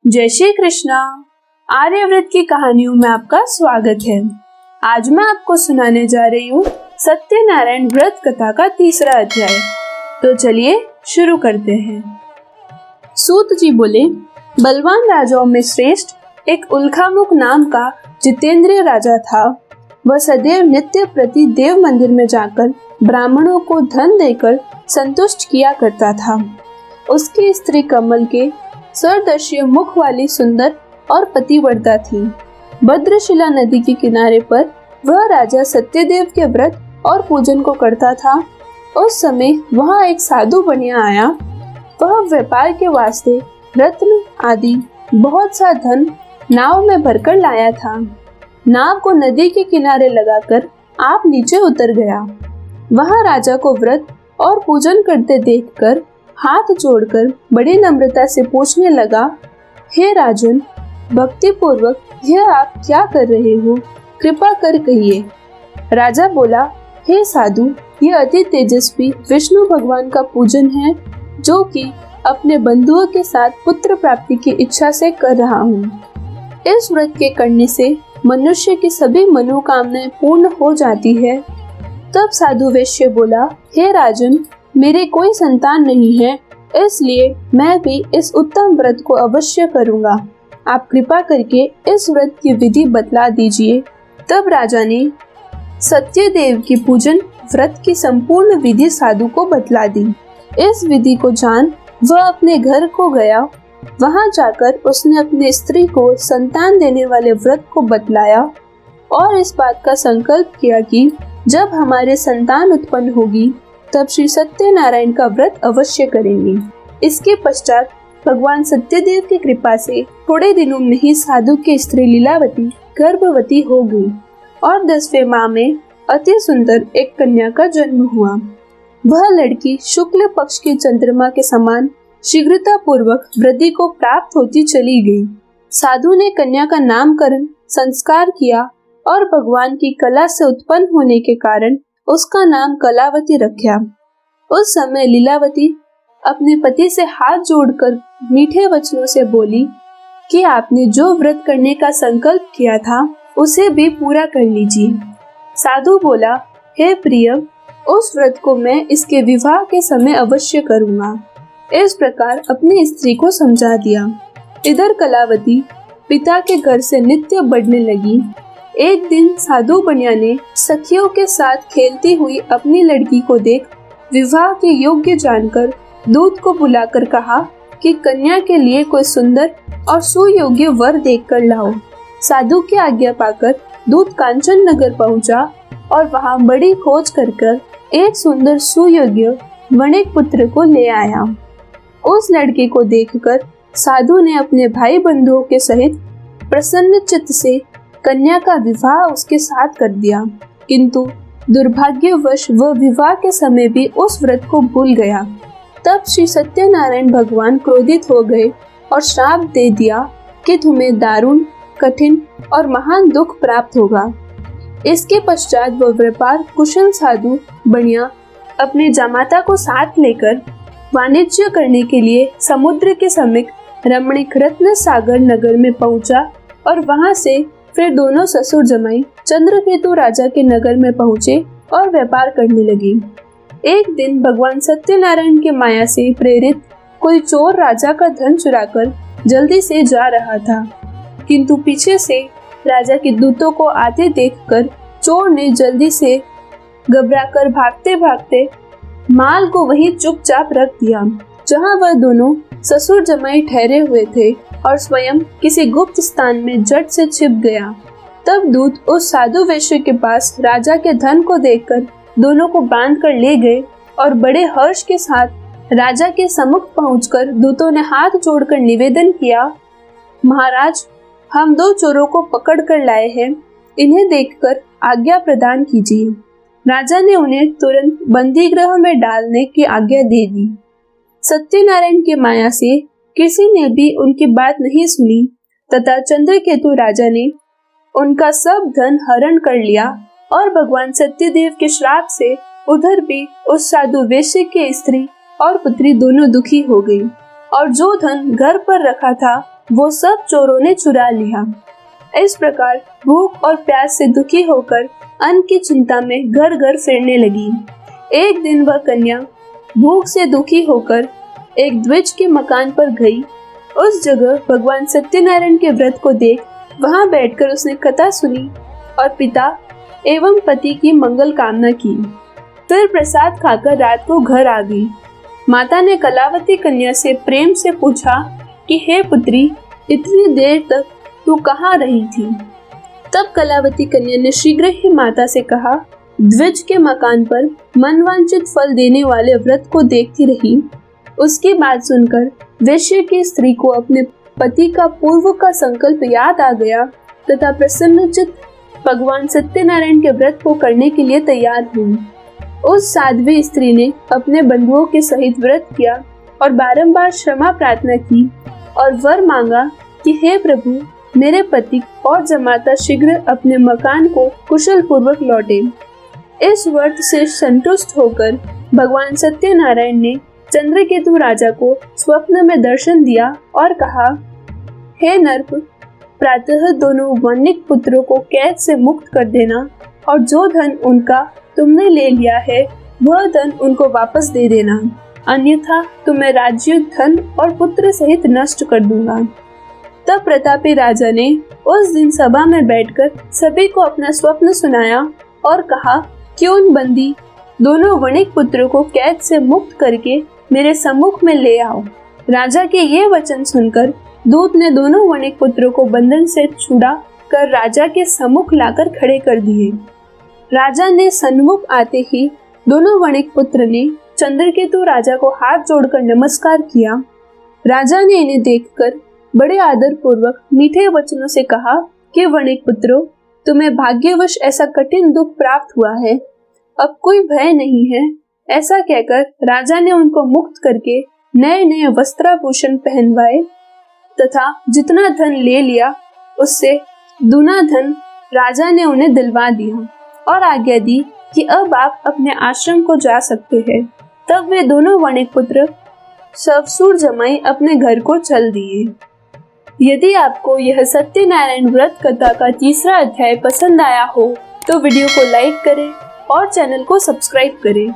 जय श्री कृष्णा। आर्यव्रत की कहानियों में आपका स्वागत है। आज मैं आपको सुनाने जा रही हूँ सत्यनारायण व्रत कथा का तीसरा अध्याय। तो चलिए शुरू करते हैं। सूत जी बोले, बलवान राजाओं में श्रेष्ठ एक उल्कामुख नाम का जितेंद्रिय राजा था। वह सदैव नित्य प्रति देव मंदिर में जाकर ब्राह्मणों को धन देकर संतुष्ट किया करता था। उसकी स्त्री कमल के सरदर्शी मुख वाली सुंदर और पतिव्रता थी। भद्रशिला नदी के किनारे पर वह राजा सत्यदेव के व्रत और पूजन को करता था। उस समय वहाँ एक साधु बनिया आया। वह व्यापार के वास्ते रत्न आदि बहुत सा धन नाव में भरकर लाया था। नाव को नदी के किनारे लगाकर आप नीचे उतर गया। वहाँ राजा को व्रत और पूजन करते देखकर हाथ जोड़कर बड़ी नम्रता से पूछने लगा, हे राजन, भक्ति पूर्वक यह आप क्या कर रहे हो? कृपा कर कहिए। राजा बोला, हे साधु, यह अति तेजस्वी विष्णु भगवान का पूजन है, जो कि अपने बंधुओं के साथ पुत्र प्राप्ति की इच्छा से कर रहा हूँ। इस व्रत के करने से मनुष्य की सभी मनोकामनाएं पूर्ण हो जाती है। तब साधु वैश्य बोला, हे राजन, मेरे कोई संतान नहीं है, इसलिए मैं भी इस उत्तम व्रत को अवश्य करूंगा। आप कृपा करके इस व्रत की विधि बतला दीजिए। तब राजा ने सत्यदेव की पूजन व्रत की संपूर्ण विधि साधु को बतला दी। इस विधि को जान वह अपने घर को गया। वहां जाकर उसने अपनी स्त्री को संतान देने वाले व्रत को बतलाया और इस बात का संकल्प किया कि जब हमारे संतान उत्पन्न होगी तब श्री सत्यनारायण का व्रत अवश्य करेंगे। इसके पश्चात भगवान सत्यदेव की कृपा से थोड़े दिनों में ही साधु की स्त्री लीलावती गर्भवती हो गई और 10वें माह में अति सुंदर एक कन्या का जन्म हुआ। वह लड़की शुक्ल पक्ष के चंद्रमा के समान शीघ्रता पूर्वक वृद्धि को प्राप्त होती चली गई। साधु ने कन्या का नामकरण संस्कार किया और भगवान की कला से उत्पन्न होने के कारण उसका नाम कलावती रखा। उस समय लीलावती अपने पति से हाथ जोड़कर मीठे वचनों से बोली कि आपने जो व्रत करने का संकल्प किया था उसे भी पूरा कर लीजिए। साधु बोला, हे प्रिय, उस व्रत को मैं इसके विवाह के समय अवश्य करूंगा। इस प्रकार अपनी स्त्री को समझा दिया। इधर कलावती पिता के घर से नित्य बढ़ने लगी। एक दिन साधु बनिया ने सखियों के साथ खेलती हुई अपनी लड़की को देख विवाह के योग्य जानकर दूत को बुलाकर कहा कि कन्या के लिए कोई सुंदर और सुयोग्य वर देखकर लाओ। साधु की आज्ञा पाकर दूत कांचन नगर पहुंचा और वहां बड़ी खोज कर एक सुंदर सुयोग्य वणिक पुत्र को ले आया। उस लड़के को देखकर साधु ने अपने भाई बंधुओं के सहित प्रसन्न चित्त से कन्या का विवाह उसके साथ कर दिया, किंतु दुर्भाग्यवश वह विवाह के समय भी उस व्रत को भूल गया। तब श्री सत्यनारायण भगवान क्रोधित हो गए और श्राप दे दिया कि तुम्हें दारुण, कठिन और महान दुख प्राप्त होगा। इसके पश्चात वह व्यापार कुशल साधु बनिया अपने जामाता को साथ लेकर वाणिज्य करने के लिए समुद्र के समीप रमणीक रत्न सागर नगर में पहुंचा और वहां से फिर दोनों ससुर जमाई चंद्रकेतु राजा के नगर में पहुंचे और व्यापार करने लगे। एक दिन भगवान सत्यनारायण के माया से प्रेरित कोई चोर राजा का धन चुराकर जल्दी से जा रहा था, किंतु पीछे से राजा के दूतों को आते देखकर चोर ने जल्दी से घबराकर भागते भागते माल को वहीं चुपचाप रख दिया जहां वह दोनों ससुर जमाई ठहरे हुए थे और स्वयं किसी गुप्त स्थान में झट से छिप गया। तब दूत उस साधु वैश्य के पास राजा के धन को देखकर दोनों को बांध कर ले गए और बड़े हर्ष के साथ राजा के सम्मुख पहुंचकर दूतों ने हाथ जोड़कर निवेदन किया, महाराज, हम 2 चोरों को पकड़ कर लाए हैं, इन्हें देखकर आज्ञा प्रदान कीजिए। राजा ने उन्हें तुरंत बंदी गृह में डालने की आज्ञा दे दी। सत्यनारायण की माया से किसी ने भी उनकी बात नहीं सुनी तथा चंद्रकेतु राजा ने उनका सब धन हरण कर लिया और भगवान सत्यदेव के श्राप से उधर भी उस साधु वेश्य की स्त्री और पुत्री दोनों दुखी हो गई और जो धन घर पर रखा था वो सब चोरों ने चुरा लिया। इस प्रकार भूख और प्यास से दुखी होकर अन्न की चिंता में घर घर फिरने लगी। एक दिन वह कन्या भूख से दुखी होकर एक द्विज के मकान पर गई। उस जगह भगवान सत्यनारायण के व्रत को देख वहां बैठकर उसने कथा सुनी और पिता एवं पति की मंगल कामना की। फिर प्रसाद खाकर रात को घर आ गई। माता ने कलावती कन्या से प्रेम से पूछा कि हे पुत्री, इतनी देर तक तू कहाँ रही थी? तब कलावती कन्या ने शीघ्र ही माता से कहा, द्विज के मकान पर मनवांचित फल देने वाले व्रत को देखती रही। उसकी बात सुनकर वेश्या की स्त्री को अपने पति का पूर्व का संकल्प याद आ गया तथा प्रसन्नचित्त भगवान सत्यनारायण के व्रत को करने के लिए तैयार हुई। उस साध्वी स्त्री ने अपने बंधुओं के सहित व्रत किया और बारंबार क्षमा प्रार्थना की और वर मांगा कि हे प्रभु, मेरे पति और जमाता शीघ्र अपने मकान को कुशल पूर्वक लौटे। इस व्रत से संतुष्ट होकर भगवान सत्यनारायण ने चंद्रकेतु राजा को स्वप्न में दर्शन दिया और कहा, हे नर्प, प्रातः दोनों वणिक पुत्रों को कैद से मुक्त कर देना और जो धन उनका तुमने ले लिया है वह धन उनको वापस दे देना, अन्यथा तुम्हें राज्य, धन और पुत्र सहित नष्ट कर दूंगा। तब प्रतापी राजा ने उस दिन सभा में बैठकर सभी को अपना स्वप्न सुनाया और कहा कि उन बंदी दोनों वणिक पुत्रों को कैद से मुक्त करके मेरे सम्मुख में ले आओ। राजा के ये वचन सुनकर दूत ने दोनों वणिक पुत्रों को बंधन से छुड़ा कर राजा के सम्मुख लाकर खड़े कर दिए। राजा ने सन्मुख आते ही दोनों वणिक पुत्र ने चंद्रकेतु राजा को हाथ जोड़कर नमस्कार किया। राजा ने इन्हें देखकर बड़े आदर पूर्वक मीठे वचनों से कहा कि वणिक पुत्रों, तुम्हें भाग्यवश ऐसा कठिन दुख प्राप्त हुआ है, अब कोई भय नहीं है। ऐसा कहकर राजा ने उनको मुक्त करके नए नए वस्त्राभूषण पहनवाए तथा जितना धन ले लिया उससे दूना धन राजा ने उन्हें दिलवा दिया और आज्ञा दी कि अब आप अपने आश्रम को जा सकते हैं। तब वे दोनों वणिक पुत्र सवसूर जमाई अपने घर को चल दिए। यदि आपको यह सत्यनारायण व्रत कथा का तीसरा अध्याय पसंद आया हो तो वीडियो को लाइक करें और चैनल को सब्सक्राइब करें।